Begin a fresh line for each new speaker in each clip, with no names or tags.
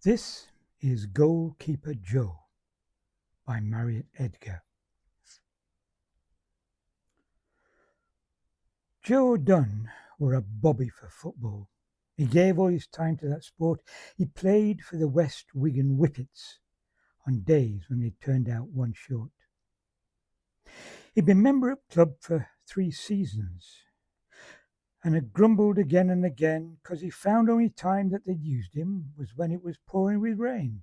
This is Goalkeeper Joe by Marriot Edgar. Joe Dunn were a bobby for football. He gave all his time to that sport. He played for the West Wigan Whippets on days when they turned out one short. He'd been member of club for 3 seasons and had grumbled again and again because he found only time that they'd used him was when it was pouring with rain.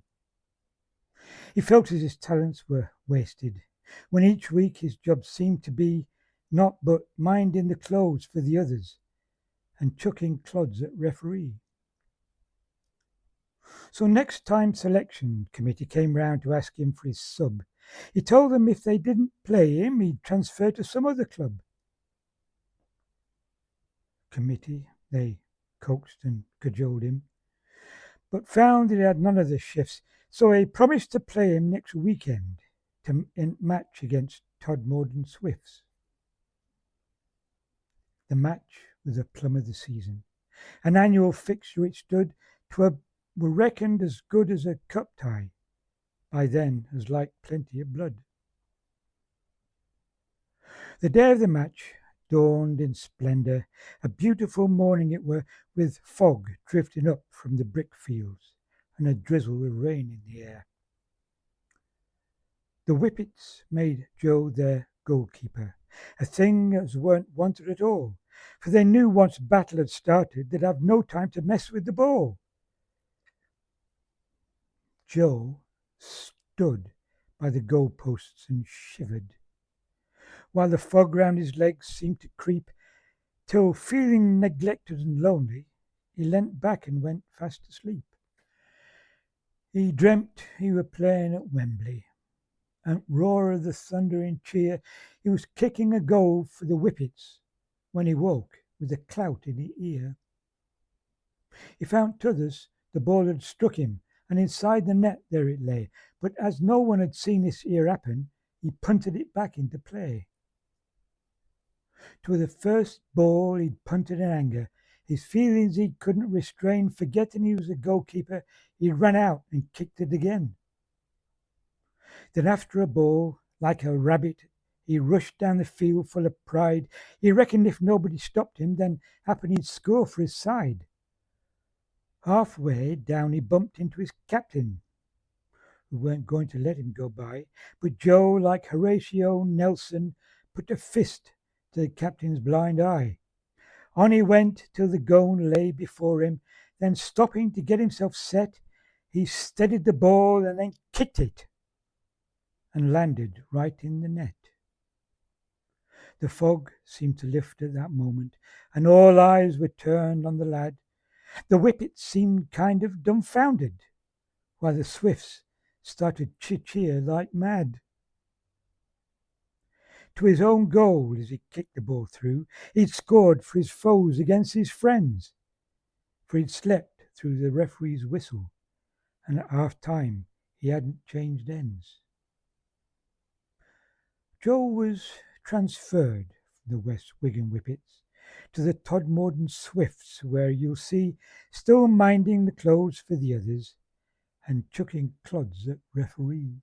He felt as his talents were wasted, when each week his job seemed to be not but minding the clothes for the others and chucking clods at referee. So next time selection committee came round to ask him for his sub, he told them if they didn't play him, he'd transfer to some other club. Committee, they coaxed and cajoled him, but found that he had none of the shifts, so he promised to play him next weekend in match against Todmorden Swifts. The match was a plum of the season, an annual fixture it stood, were reckoned as good as a cup tie, by then as like plenty of blood. The day of the match dawned in splendour, a beautiful morning it were, with fog drifting up from the brick fields and a drizzle of rain in the air. The Whippets made Joe their goalkeeper, a thing as weren't wanted at all, for they knew once battle had started they'd have no time to mess with the ball. Joe stood by the goalposts and shivered, while the fog round his legs seemed to creep, till, feeling neglected and lonely, he leant back and went fast asleep. He dreamt he were playing at Wembley, and roar of the thundering cheer, he was kicking a goal for the Whippets, when he woke with a clout in the ear. He found t'others the ball had struck him, and inside the net there it lay, but as no one had seen this here happen, he punted it back into play. 'Twere the first ball he'd punted in anger. His feelings he couldn't restrain, forgetting he was a goalkeeper, he ran out and kicked it again. Then after a ball, like a rabbit, he rushed down the field full of pride. He reckoned if nobody stopped him, then happen he'd score for his side. Halfway down he bumped into his captain, who weren't going to let him go by, but Joe, like Horatio Nelson, put a fist to the captain's blind eye. On he went till the goal lay before him, then stopping to get himself set, he steadied the ball and then kicked it and landed right in the net. The fog seemed to lift at that moment, and all eyes were turned on the lad. The Whippets seemed kind of dumbfounded, while the Swifts started to cheer like mad. To his own goal as he kicked the ball through, he'd scored for his foes against his friends, for he'd slept through the referee's whistle, and at half-time he hadn't changed ends. Joe was transferred from the West Wigan Whippets to the Todmorden Swifts, where you'll see still minding the clothes for the others and chucking clods at referee.